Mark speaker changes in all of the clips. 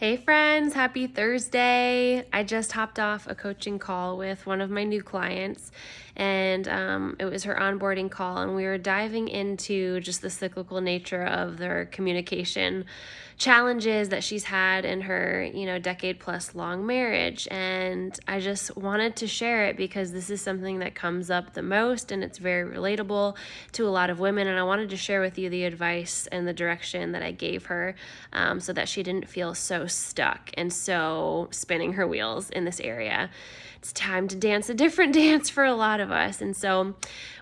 Speaker 1: Hey friends, happy Thursday. I just hopped off a coaching call with one of my new clients, and it was her onboarding call, and we were diving into just the cyclical nature of their communication challenges that she's had in her, decade plus long marriage. And I just wanted to share it because this is something that comes up the most and it's very relatable to a lot of women. And I wanted to share with you the advice and the direction that I gave her so that she didn't feel so stuck and so spinning her wheels in this area. It's time to dance a different dance for a lot of us. And so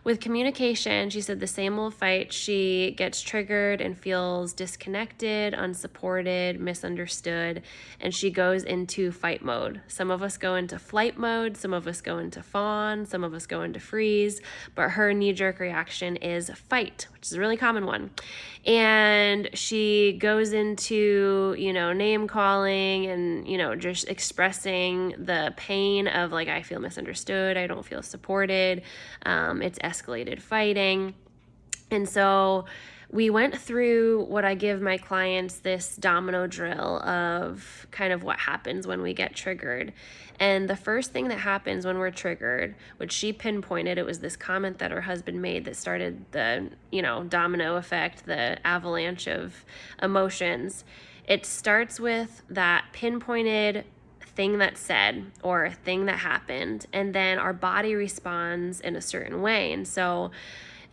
Speaker 1: with communication, she said the same old fight. She gets triggered and feels disconnected, unsupported, misunderstood, and she goes into fight mode. Some of us go into flight mode, some of us go into fawn, some of us go into freeze, but her knee-jerk reaction is fight, which is a really common one. And she goes into, name calling and, just expressing the pain of like, I feel misunderstood, I don't feel supported, it's escalated fighting. And so we went through what I give my clients, this domino drill of kind of what happens when we get triggered. And the first thing that happens when we're triggered, which she pinpointed, it was this comment that her husband made that started the, domino effect, the avalanche of emotions. It starts with that pinpointed thing that's said or a thing that happened, and then our body responds in a certain way. And so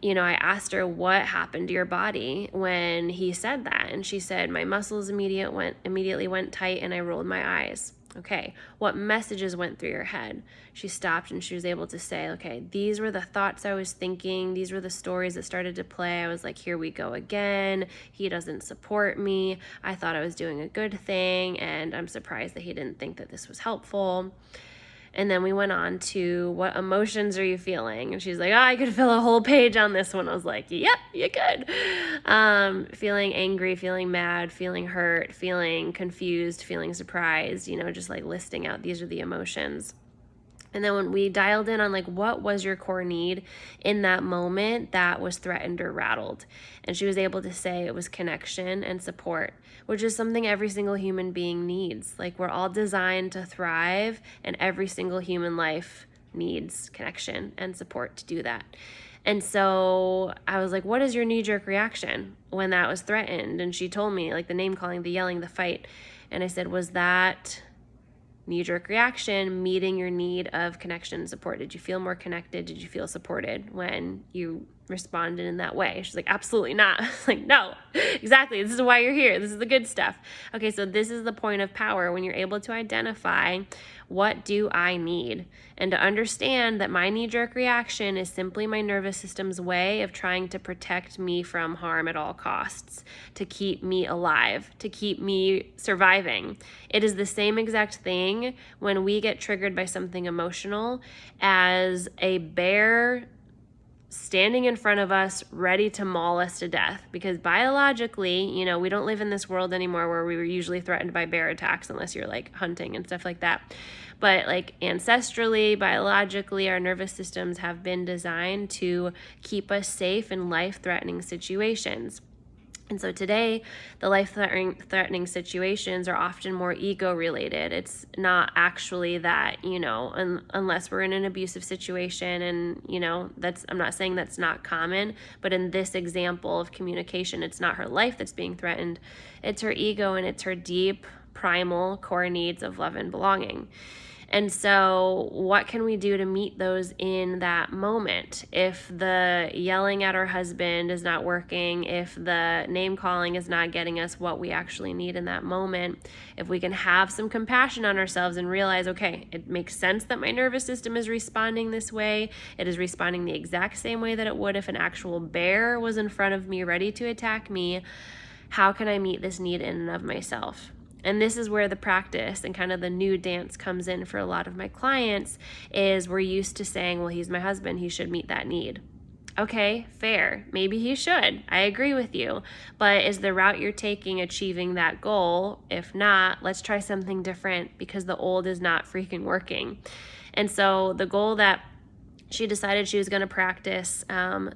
Speaker 1: I asked her, what happened to your body when he said that? And she said, my muscles immediately went tight and I rolled my eyes. Okay, what messages went through your head? She stopped and she was able to say, okay, these were the thoughts I was thinking. These were the stories that started to play. I was like, here we go again. He doesn't support me. I thought I was doing a good thing, and I'm surprised that he didn't think that this was helpful. And then we went on to, what emotions are you feeling? And she's like, I could fill a whole page on this one. I was like, yep, you could. Feeling angry, feeling mad, feeling hurt, feeling confused, feeling surprised, just like listing out, these are the emotions. And then when we dialed in on like, what was your core need in that moment that was threatened or rattled? And she was able to say it was connection and support, which is something every single human being needs. Like, we're all designed to thrive, and every single human life needs connection and support to do that. And so I was like, what is your knee-jerk reaction when that was threatened? And she told me, like, the name calling, the yelling, the fight. And I said, was that knee-jerk reaction meeting your need of connection and support? Did you feel more connected? Did you feel supported when you responded in that way? She's like, absolutely not. I was like, no, exactly. This is why you're here. This is the good stuff. Okay, so this is the point of power, when you're able to identify, what do I need? And to understand that my knee-jerk reaction is simply my nervous system's way of trying to protect me from harm at all costs, to keep me alive, to keep me surviving. It is the same exact thing when we get triggered by something emotional as a bear standing in front of us ready to maul us to death. Because biologically, we don't live in this world anymore where we were usually threatened by bear attacks unless you're like hunting and stuff like that. But like ancestrally, biologically, our nervous systems have been designed to keep us safe in life-threatening situations. And so today, the life-threatening situations are often more ego-related. It's not actually that, unless we're in an abusive situation, and, I'm not saying that's not common, but in this example of communication, it's not her life that's being threatened. It's her ego, and it's her deep, primal core needs of love and belonging. And so what can we do to meet those in that moment? If the yelling at our husband is not working, if the name calling is not getting us what we actually need in that moment, if we can have some compassion on ourselves and realize, okay, it makes sense that my nervous system is responding this way. It is responding the exact same way that it would if an actual bear was in front of me ready to attack me. How can I meet this need in and of myself? And this is where the practice and kind of the new dance comes in for a lot of my clients, is we're used to saying, well, he's my husband, he should meet that need. Okay, fair. Maybe he should. I agree with you. But is the route you're taking achieving that goal? If not, let's try something different, because the old is not freaking working. And so the goal that she decided she was going to practice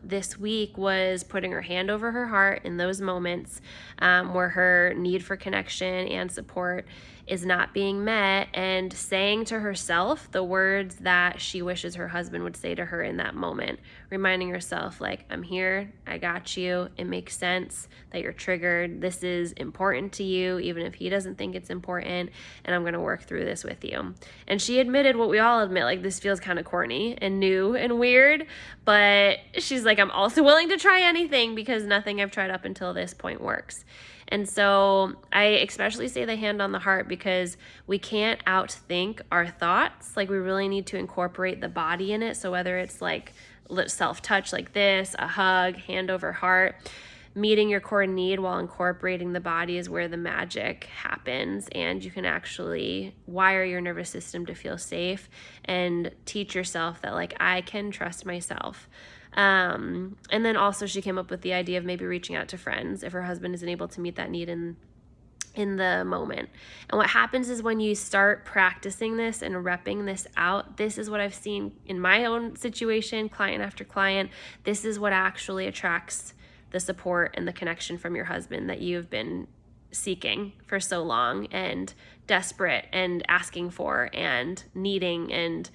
Speaker 1: this week was putting her hand over her heart in those moments where her need for connection and support is not being met, and saying to herself the words that she wishes her husband would say to her in that moment, reminding herself, like, I'm here, I got you, it makes sense that you're triggered, this is important to you even if he doesn't think it's important, and I'm going to work through this with you. And she admitted what we all admit, like, this feels kind of corny and new and weird, but she's like, I'm also willing to try anything because nothing I've tried up until this point works. And so I especially say the hand on the heart because we can't outthink our thoughts. Like, we really need to incorporate the body in it. So whether it's like self-touch like this, a hug, hand over heart, meeting your core need while incorporating the body is where the magic happens, and you can actually wire your nervous system to feel safe and teach yourself that, like, I can trust myself. And then also she came up with the idea of maybe reaching out to friends if her husband isn't able to meet that need in the moment. And what happens is when you start practicing this and repping this out, this is what I've seen in my own situation, client after client. This is what actually attracts the support and the connection from your husband that you've been seeking for so long and desperate and asking for and needing and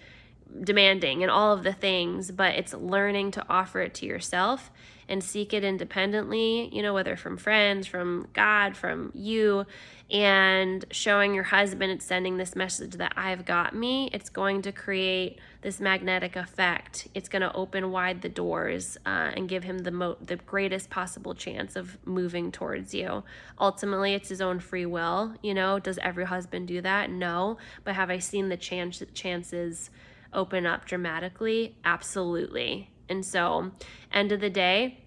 Speaker 1: demanding and all of the things. But it's learning to offer it to yourself and seek it independently, whether from friends, from God, from you, and showing your husband it's sending this message that I've got me. It's going to create this magnetic effect. It's going to open wide the doors and give him the greatest possible chance of moving towards you. Ultimately, it's his own free will. Does every husband do that? No. But have I seen the chances open up dramatically? Absolutely. And so, end of the day,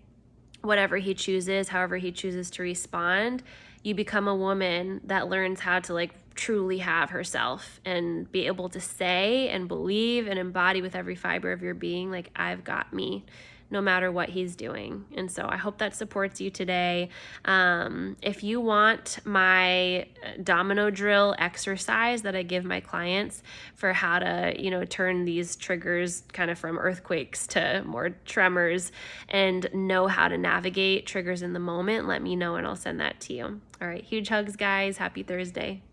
Speaker 1: whatever he chooses, however he chooses to respond, you become a woman that learns how to, like, truly have herself and be able to say and believe and embody with every fiber of your being, like, I've got me, no matter what he's doing. And so I hope that supports you today. If you want my domino drill exercise that I give my clients for how to, turn these triggers kind of from earthquakes to more tremors and know how to navigate triggers in the moment, let me know and I'll send that to you. All right, huge hugs, guys. Happy Thursday.